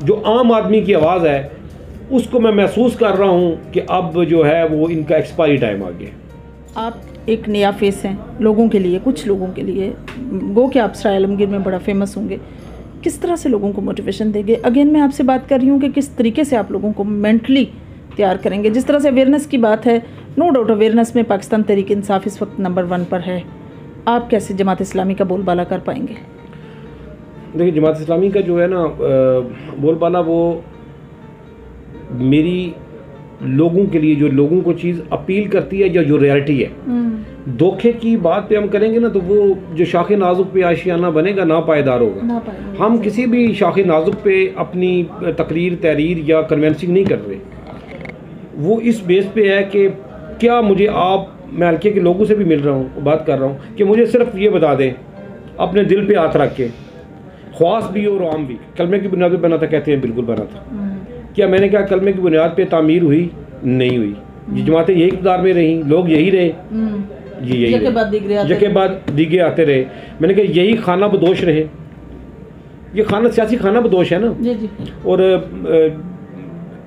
जो आम आदमी की आवाज़ है, उसको मैं महसूस कर रहा हूँ कि अब जो है वो इनका एक्सपायरी टाइम आ गया। आप एक नया फेस हैं लोगों के लिए, कुछ लोगों के लिए, गो कि आप सराय आलमगीर में बड़ा फेमस होंगे, किस तरह से लोगों को मोटिवेशन देंगे? अगेन मैं आपसे बात कर रही हूँ कि किस तरीके से आप लोगों को मेंटली तैयार करेंगे। जिस तरह से अवेयरनेस की बात है, नो डाउट अवेयरनेस में पाकिस्तान तहरीक इंसाफ इस वक्त नंबर 1 पर है। आप कैसे जमात इस्लामी का बोलबाला कर पाएंगे? देखिए, जमात इस्लामी का जो है ना बोलबाला, वो मेरी लोगों के लिए जो लोगों को चीज़ अपील करती है या जो रियलिटी है, धोखे की बात पे हम करेंगे ना तो वो जो शाख नाजुक पे आशियाना बनेगा ना पायदार होगा। हम किसी भी शाख नाजुक पे अपनी तकरीर, तहरीर या कन्वेंसिंग नहीं कर रहे। वो इस बेस पे है कि क्या मुझे मैं हल्के के लोगों से भी मिल रहा हूँ, बात कर रहा हूँ कि मुझे सिर्फ ये बता दें अपने दिल पे हाथ रख के, ख्वास भी और आम भी, कलमे की बुनियाद पर बना था, कहते हैं बिल्कुल बना था। क्या मैंने कहा कलमे की बुनियाद पे तामीर हुई? नहीं हुई। जमातें यही इक़्तिदार में रहीं, लोग यही रहे, यही जके बाद दीगे आते रहे। मैंने कहा यही खाना बदोश रहे, ये खाना सियासी खाना बदोश है ना। और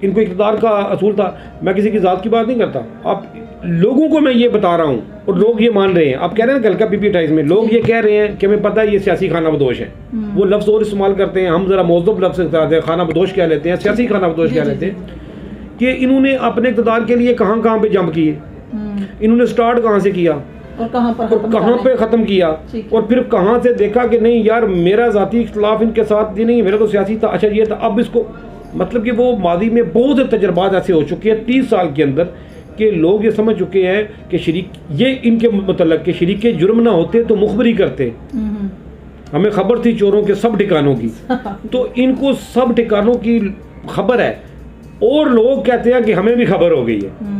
इनको इक़्तिदार का असूल था। मैं किसी की ज़ात की बात नहीं करता, आप लोगों को मैं ये बता रहा हूँ और लोग ये मान रहे हैं। आप कह रहे हैं ना, हल्का PP28 में लोग ये कह रहे हैं कि हमें पता है ये सियासी खाना बदोश है। वो लफ्ज़ और इस्तेमाल करते हैं, हम ज़रा मौज़ूब लफ्ज़ इस्तेमाल हैं, खाना बदोश कह लेते हैं, सियासी खाना बदोश कह लेते हैं। कि इन्होंने अपने इक़्तिदार के लिए कहाँ कहाँ पे जंप किए, इन्होंने स्टार्ट कहाँ से किया और कहाँ पे ख़त्म किया, और फिर कहाँ से देखा कि नहीं यार मेरा ज़ाती इख्तिलाफ इनके साथ ये नहीं, मेरा तो सियासी था, अच्छा ये था। अब इसको मतलब कि वो मादी में बहुत तजर्बात ऐसे हो चुके हैं 30 साल के अंदर कि लोग ये समझ चुके हैं कि शरीक ये इनके मतलब कि शरीक के जुर्म ना होते तो मुखबरी करते। हमें खबर थी चोरों के सब ठिकानों की, तो इनको सब ठिकानों की खबर है, और लोग कहते हैं कि हमें भी खबर हो गई है,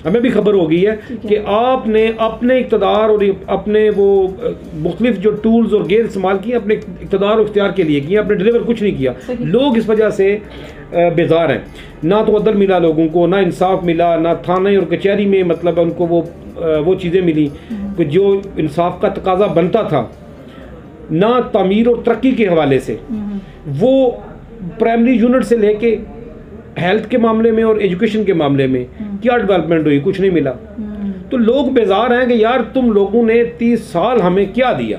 हमें भी खबर हो गई है कि आपने अपने इक़्तिदार और अपने वो मुख्तलिफ जो टूल्स और गेयर इस्तेमाल किए अपने इक़्तिदार और इख्तियार के लिए किए, आपने डिलीवर कुछ नहीं किया। लोग इस वजह से बेजार हैं, ना तो अदल मिला लोगों को, ना इंसाफ मिला, ना थाने और कचहरी में मतलब उनको वो चीज़ें मिली कि जो इंसाफ का तकाजा बनता था, ना तामीर और तरक्की के हवाले से। वो प्राइमरी यूनिट से लेके हेल्थ के मामले में और एजुकेशन के मामले में क्या डेवलपमेंट हुई, कुछ नहीं मिला। तो लोग बेजार हैं कि यार तुम लोगों ने 30 साल हमें क्या दिया,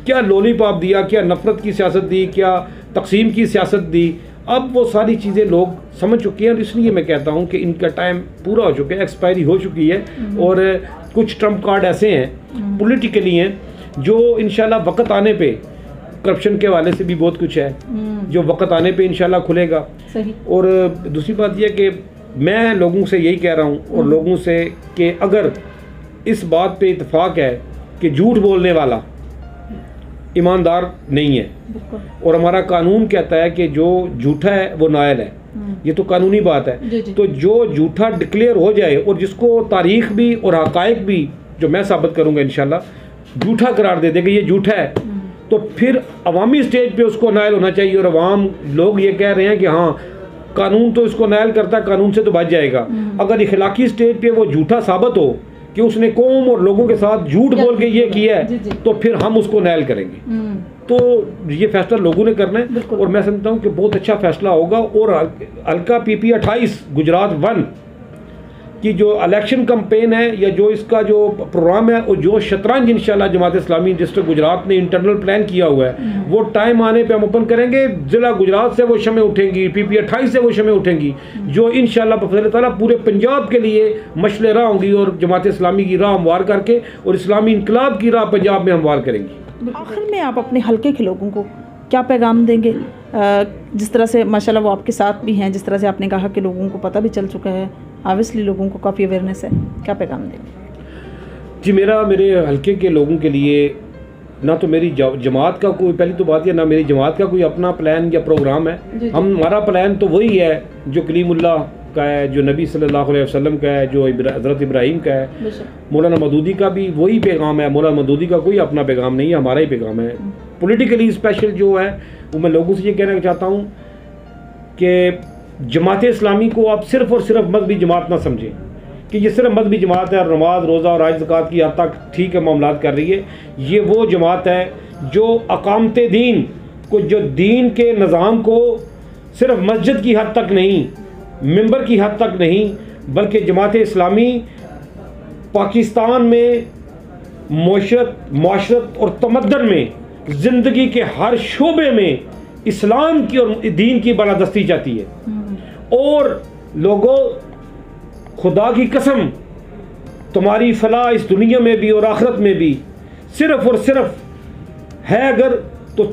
क्या लॉलीपॉप दिया, क्या नफरत की सियासत दी, क्या तकसीम की सियासत दी। अब वो सारी चीज़ें लोग समझ चुके हैं, और इसलिए मैं कहता हूँ कि इनका टाइम पूरा हो चुका है, एक्सपायरी हो चुकी है। और कुछ ट्रम्प कार्ड ऐसे हैं पॉलिटिकली हैं जो इंशाल्लाह वक्त आने पे, करप्शन के हवाले से भी बहुत कुछ है जो वक्त आने पे इंशाल्लाह खुलेगा। सही। और दूसरी बात यह कि मैं लोगों से यही कह रहा हूँ, और लोगों से कि अगर इस बात पे इत्तेफाक है कि झूठ बोलने वाला ईमानदार नहीं है, और हमारा कानून कहता है कि जो झूठा है वो नायल है, ये तो कानूनी बात है। तो जो झूठा डिक्लेयर हो जाए और जिसको तारीख भी और हकायक भी जो मैं साबित करूँगा इंशाल्लाह झूठा करार दे देगा ये झूठा है, तो फिर अवामी स्टेज पे उसको नायल होना चाहिए। और अवाम लोग ये कह रहे हैं कि हाँ कानून तो इसको नायल करता है, कानून से तो बच जाएगा। अगर इखलाकी स्टेज पे वो झूठा साबित हो कि उसने कौम और लोगों के साथ झूठ बोल के ये किया है, तो फिर हम उसको नायल करेंगे। तो ये फैसला लोगों ने करना है, और मैं समझता हूँ कि बहुत अच्छा फैसला होगा। और हल्का PP28 गुजरात 1 कि जो इलेक्शन कैंपेन है या जो इसका जो प्रोग्राम है और जो शतरंज इंशाल्लाह जमात इस्लामी डिस्ट्रिक्ट गुजरात ने इंटरनल प्लान किया हुआ है, वो टाइम आने पे हम ओपन करेंगे। ज़िला गुजरात से वो शमें उठेंगी, PP 28 से वो शमें उठेंगी, जो इंशाल्लाह बफ़ज़ल ताला पूरे पंजाब के लिए मशले राह होंगी और जमात इस्लामी की राह हमवार करके और इस्लामी इनकलाब की राह पंजाब में हमवार करेंगी। आखिर में आप अपने हल्के के लोगों को क्या पैगाम देंगे? जिस तरह से माशाल्लाह वो आपके साथ भी हैं, जिस तरह से आपने कहा कि लोगों को पता भी चल चुका है, ऑब्वियसली लोगों को काफ़ी अवेयरनेस है, क्या पैगाम देंगे? जी, मेरे हल्के के लोगों के लिए ना तो मेरी जमात का कोई, पहली तो बात है ना मेरी जमात का कोई अपना प्लान या प्रोग्राम है। हमारा प्लान तो वही है जो कलीमुल्लाह का है, जो नबी सल्लल्लाहु अलैहि वसल्लम का है, जो हज़रत इब्राहीम का है। मौलाना मदूदी का भी वही पैगाम है। मौलाना मदूदी का कोई अपना पैगाम नहीं है, हमारा ही पैगाम है। पॉलिटिकली स्पेशल जो है वो मैं लोगों से ये कहना चाहता हूँ कि जमात इस्लामी को आप सिर्फ़ और सिर्फ मजहबी जमात ना समझें कि ये सिर्फ मजहबी जमात है और नमाज रोज़ा और हज ज़कात की हद तक ठीक है मामलात कर रही है। ये वो जमात है जो अकामते दीन को, जो दीन के निज़ाम को सिर्फ मस्जिद की हद तक नहीं, मिंबर की हद तक नहीं, बल्कि जमात इस्लामी पाकिस्तान में माशरत और तमद्दन में ज़िंदगी के हर शोबे में इस्लाम की और दीन की बालादस्ती चाहती है। और लोगों, खुदा की कसम, तुम्हारी फलाह इस दुनिया में भी और आखिरत में भी सिर्फ और सिर्फ है अगर तो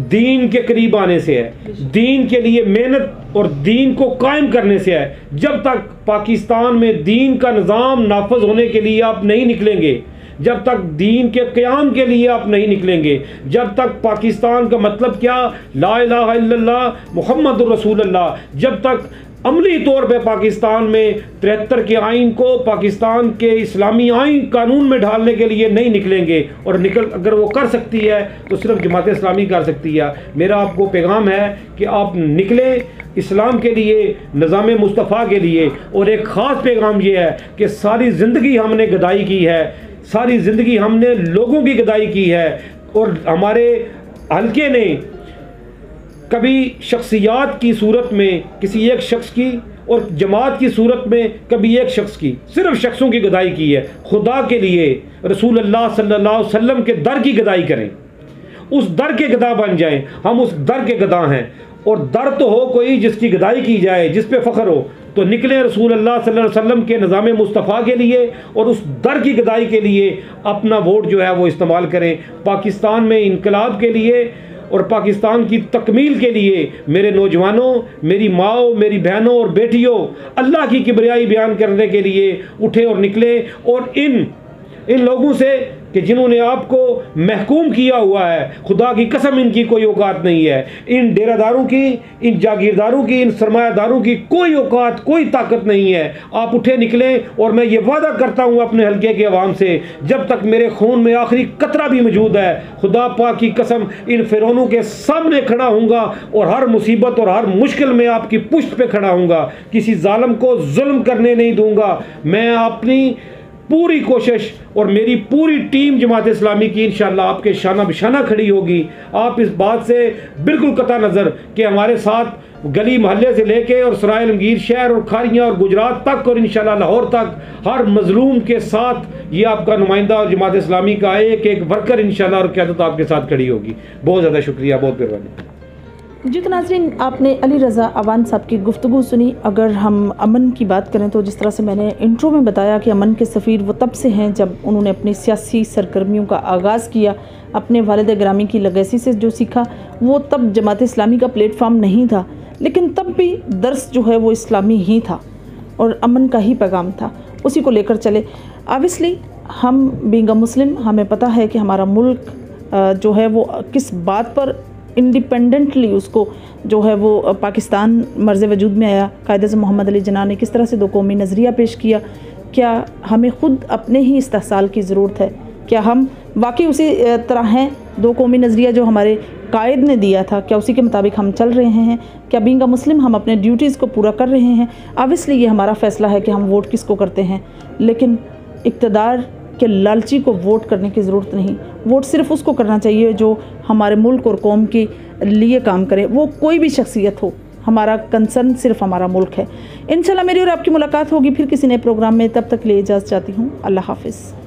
दीन के करीब आने से है, दीन के लिए मेहनत और दीन को कायम करने से है। जब तक पाकिस्तान में दीन का निज़ाम नाफज होने के लिए आप नहीं निकलेंगे, जब तक दीन के क़याम के लिए आप नहीं निकलेंगे, जब तक पाकिस्तान का मतलब क्या, ला इलाहा इल्लल्लाह मुहम्मदुर रसूलुल्लाह, जब तक अमली तौर पे पाकिस्तान में 73 के आइन को पाकिस्तान के इस्लामी आइन कानून में ढालने के लिए नहीं निकलेंगे, और अगर वो कर सकती है तो सिर्फ जमात इस्लामी कर सकती है। मेरा आपको पैगाम है कि आप निकलें इस्लाम के लिए, निज़ाम मुस्तफ़ा के लिए। और एक ख़ास पैगाम ये है कि सारी ज़िंदगी हमने गदाई की है, सारी ज़िंदगी हमने लोगों की गदाई की है, और हमारे हल्के ने कभी शख्सियात की सूरत में किसी एक शख्स की और जमात की सूरत में कभी एक शख्स की, सिर्फ शख्सों की गदाई की है। खुदा के लिए रसूलुल्लाह सल्लल्लाहु अलैहि वसल्लम के दर की गदाई करें, उस दर के गदा बन जाएं। हम उस दर के गदा हैं, और दर तो हो कोई जिसकी गदाई की जाए, जिस पे फ़ख्र हो। तो निकले रसूलुल्लाह सल्लल्लाहु अलैहि वसल्लम के निज़ाम मुस्तफ़ा के लिए, और उस दर की गदाई के लिए अपना वोट जो है वो इस्तेमाल करें। पाकिस्तान में इनकलाब के लिए और पाकिस्तान की तकमील के लिए मेरे नौजवानों, मेरी माओ, मेरी बहनों और बेटियों, अल्लाह की किबरियाई बयान करने के लिए उठे और निकले। और इन लोगों से कि जिन्होंने आपको महकूम किया हुआ है, खुदा की कसम इनकी कोई औकात नहीं है। इन डेरादारों की, इन जागीरदारों की, इन सरमायादारों की कोई औकात, कोई ताकत नहीं है। आप उठे निकलें, और मैं ये वादा करता हूँ अपने हल्के के अवाम से, जब तक मेरे खून में आखिरी कतरा भी मौजूद है, खुदा पाक की कसम इन फिरौनों के सामने खड़ा हूँगा और हर मुसीबत और हर मुश्किल में आपकी पुष्ट पे खड़ा हूँगा। किसी जालिम को जुल्म करने नहीं दूँगा। मैं अपनी पूरी कोशिश और मेरी पूरी टीम जमात इस्लामी की इंशाअल्लाह आपके शाना बिशाना खड़ी होगी। आप इस बात से बिल्कुल कता नज़र कि हमारे साथ गली मोहल्ले से लेके और सराय आलमगीर शहर और खारियाँ और गुजरात तक और इंशाअल्लाह लाहौर तक हर मजलूम के साथ ये आपका नुमाइंदा और जमात इस्लामी का एक एक वर्कर इंशाअल्लाह और क़यादत आपके साथ खड़ी होगी। बहुत ज़्यादा शुक्रिया, बहुत मेहरबानी। जी तो नाज़रीन, आपने अली रज़ा अवान साहब की गुफ्तगू सुनी। अगर हम अमन की बात करें तो जिस तरह से मैंने इंट्रो में बताया कि अमन के सफ़ीर वो तब से हैं जब उन्होंने अपनी सियासी सरगर्मियों का आगाज़ किया। अपने वालिद ग्रामी की लेगेसी से जो सीखा वो तब जमात इस्लामी का प्लेटफार्म नहीं था, लेकिन तब भी दर्स जो है वो इस्लामी ही था और अमन का ही पैगाम था, उसी को लेकर चले। ऑब्वियसली हम बीइंग अ मुस्लिम, हमें पता है कि हमारा मुल्क जो है वो किस बात पर इंडिपेंडेंटली उसको जो है वो पाकिस्तान मर्ज़ वजूद में आया। कायदे मोहम्मद अली जिन्ना ने किस तरह से दो कौमी नज़रिया पेश किया। क्या हमें ख़ुद अपने ही इस्तेहसाल की ज़रूरत है? क्या हम वाकई उसी तरह हैं? दो कौमी नज़रिया जो हमारे कायद ने दिया था, क्या उसी के मुताबिक हम चल रहे हैं? क्या बीइंग अ मुस्लिम हम अपने ड्यूटीज़ को पूरा कर रहे हैं? ऑब्वियसली ये हमारा फ़ैसला है कि हम वोट किसको करते हैं, लेकिन इक़्तिदार के लालची को वोट करने की ज़रूरत नहीं। वोट सिर्फ़ उसको करना चाहिए जो हमारे मुल्क और कौम के लिए काम करे, वो कोई भी शख्सियत हो, हमारा कंसर्न सिर्फ हमारा मुल्क है। इंशाल्लाह मेरी और आपकी मुलाकात होगी फिर किसी नए प्रोग्राम में, तब तक के लिए इजाज़त चाहती हूँ। अल्लाह हाफिज़।